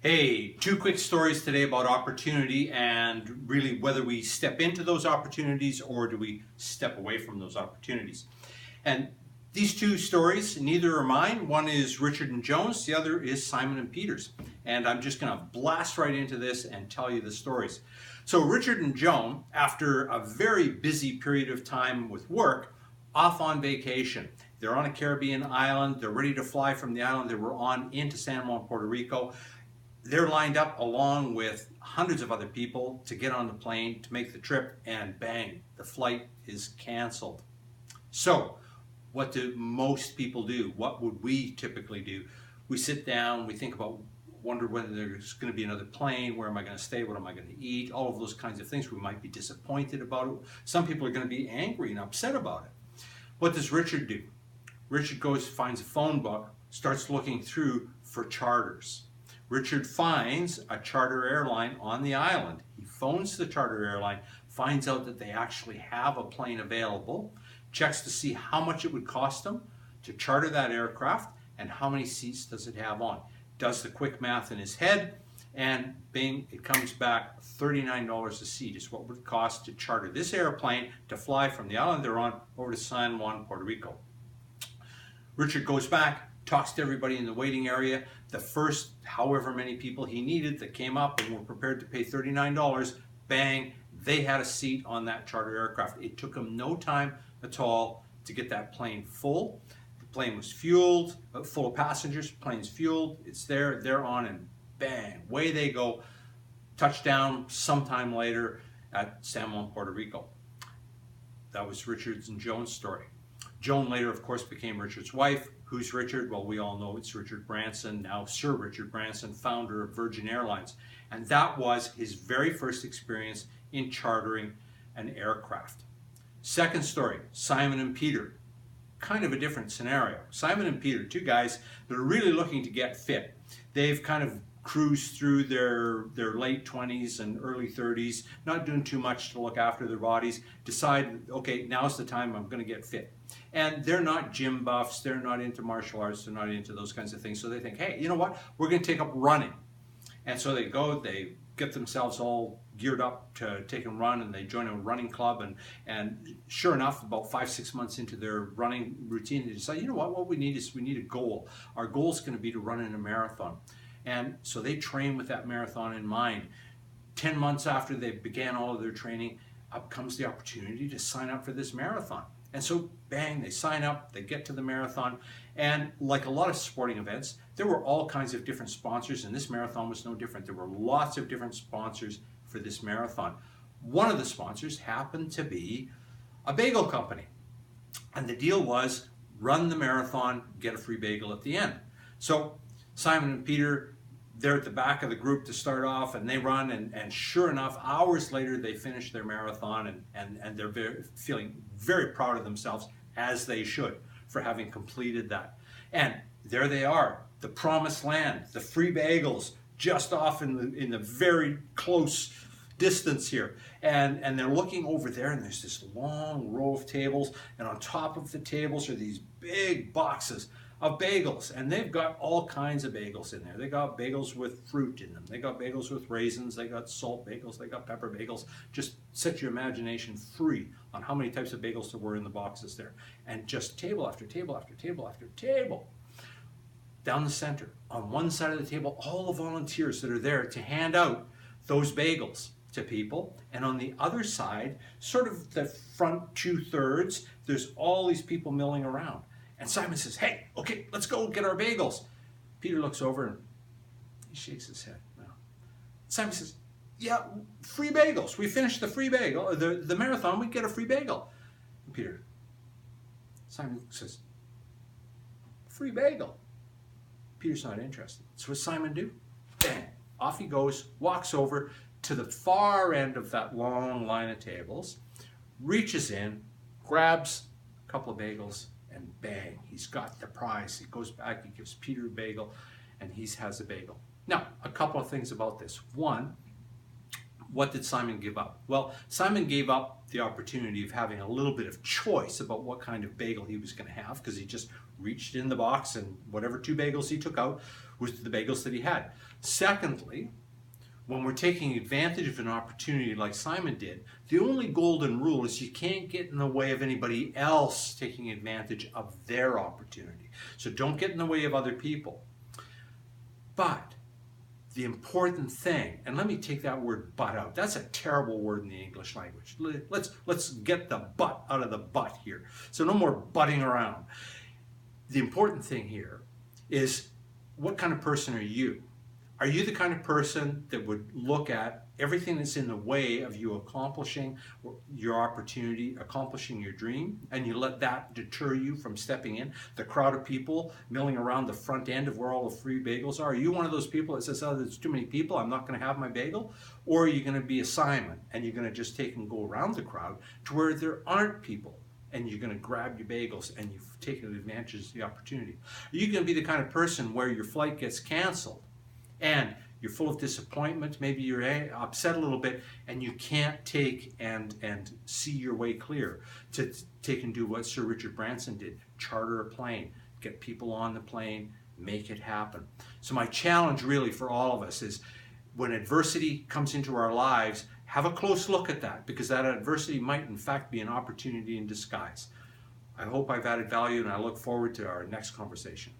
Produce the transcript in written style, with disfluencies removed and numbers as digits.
Hey, two quick stories today about opportunity and really whether we step into those opportunities or do we step away from those opportunities. And these two stories, neither are mine. One is Richard and Jones, the other is Simon and Peter's. And I'm just going to blast right into this and tell you the stories. So Richard and Joan, after a very busy period of time with work, off on vacation. They're on a Caribbean island. They're ready to fly from the island they were on into San Juan, Puerto Rico. They're lined up along with hundreds of other people to get on the plane to make the trip, and bang, the flight is canceled. So what do most people do? What would we typically do? We sit down, we think about, wonder whether there's going to be another plane, where am I going to stay, what am I going to eat, all of those kinds of things. We might be disappointed about it. Some people are going to be angry and upset about it. What does Richard do? Richard goes, finds a phone book, starts looking through for charters. Richard finds a charter airline on the island. He phones the charter airline, finds out that they actually have a plane available, checks to see how much it would cost them to charter that aircraft and how many seats does it have on. Does the quick math in his head, and bing, it comes back $39 a seat is what it would cost to charter this airplane to fly from the island they're on over to San Juan, Puerto Rico. Richard goes back, talks to everybody in the waiting area. The first however many people he needed that came up and were prepared to pay $39, bang, they had a seat on that charter aircraft. It took them no time at all to get that plane full. The plane was fueled, full of passengers, plane's fueled, it's there, they're on, and bang, away they go. Touchdown sometime later at San Juan, Puerto Rico. That was Richard's and Joan's story. Joan later, of course, became Richard's wife. Who's Richard? Well, we all know it's Richard Branson, now Sir Richard Branson, founder of Virgin Airlines. And that was his very first experience in chartering an aircraft. Second story, Simon and Peter. Kind of a different scenario. Simon and Peter, two guys that are really looking to get fit. They've kind of cruised through their late 20s and early 30s, not doing too much to look after their bodies, decide, okay, now's the time I'm going to get fit. And they're not gym buffs, they're not into martial arts, they're not into those kinds of things. So they think, hey, you know what, we're going to take up running. And so they go, they get themselves all geared up to take a run, and they join a running club, and sure enough, about 5-6 months into their running routine, they decide, you know what we need is we need a goal. Our goal is going to be to run in a marathon. And so they train with that marathon in mind. 10 months after they began all of their training, up comes the opportunity to sign up for this marathon. And so bang, they sign up, they get to the marathon, and like a lot of sporting events, there were all kinds of different sponsors, and this marathon was no different. There were lots of different sponsors for this marathon. One of the sponsors happened to be a bagel company. And the deal was run the marathon, get a free bagel at the end. So Simon and Peter, they're at the back of the group to start off, and they run, and sure enough, hours later they finish their marathon, and they're feeling very proud of themselves, as they should, for having completed that. And there they are, the promised land, the free bagels, just off in the very close distance here, and they're looking over there, and there's this long row of tables, and on top of the tables are these big boxes of bagels, and they've got all kinds of bagels in there. They got bagels with fruit in them, they got bagels with raisins, they got salt bagels, they got pepper bagels. Just set your imagination free on how many types of bagels there were in the boxes there. And just table after table after table after table. Down the center, on one side of the table, all the volunteers that are there to hand out those bagels to people, and on the other side, sort of the front 2/3, there's all these people milling around. And Simon says, hey, okay, let's go get our bagels. Peter looks over and he shakes his head. No. Simon says, yeah, free bagels. We finished the free bagel, the marathon, we get a free bagel. And Simon says, free bagel. Peter's not interested. So what does Simon do? Bang, off he goes, walks over to the far end of that long line of tables, reaches in, grabs a couple of bagels, and bang, he's got the prize. He goes back, he gives Peter a bagel, and he has a bagel. Now, a couple of things about this. One, what did Simon give up? Well, Simon gave up the opportunity of having a little bit of choice about what kind of bagel he was going to have, because he just reached in the box, and whatever 2 bagels he took out was the bagels that he had. Secondly, when we're taking advantage of an opportunity like Simon did, the only golden rule is you can't get in the way of anybody else taking advantage of their opportunity. So don't get in the way of other people. But the important thing, and let me take that word "but" out. That's a terrible word in the English language. Let's get the "but" out of the "but" here. So no more butting around. The important thing here is, what kind of person are you? Are you the kind of person that would look at everything that's in the way of you accomplishing your opportunity, accomplishing your dream, and you let that deter you from stepping in? The crowd of people milling around the front end of where all the free bagels are you one of those people that says, oh, there's too many people, I'm not going to have my bagel? Or are you going to be a Simon, and you're going to just take and go around the crowd to where there aren't people, and you're going to grab your bagels and you've taken advantage of the opportunity? Are you going to be the kind of person where your flight gets canceled and you're full of disappointment, maybe you're upset a little bit, and you can't take and see your way clear to take and do what Sir Richard Branson did: charter a plane, get people on the plane, make it happen. So my challenge really for all of us is, when adversity comes into our lives, have a close look at that, because that adversity might in fact be an opportunity in disguise. I hope I've added value, and I look forward to our next conversation.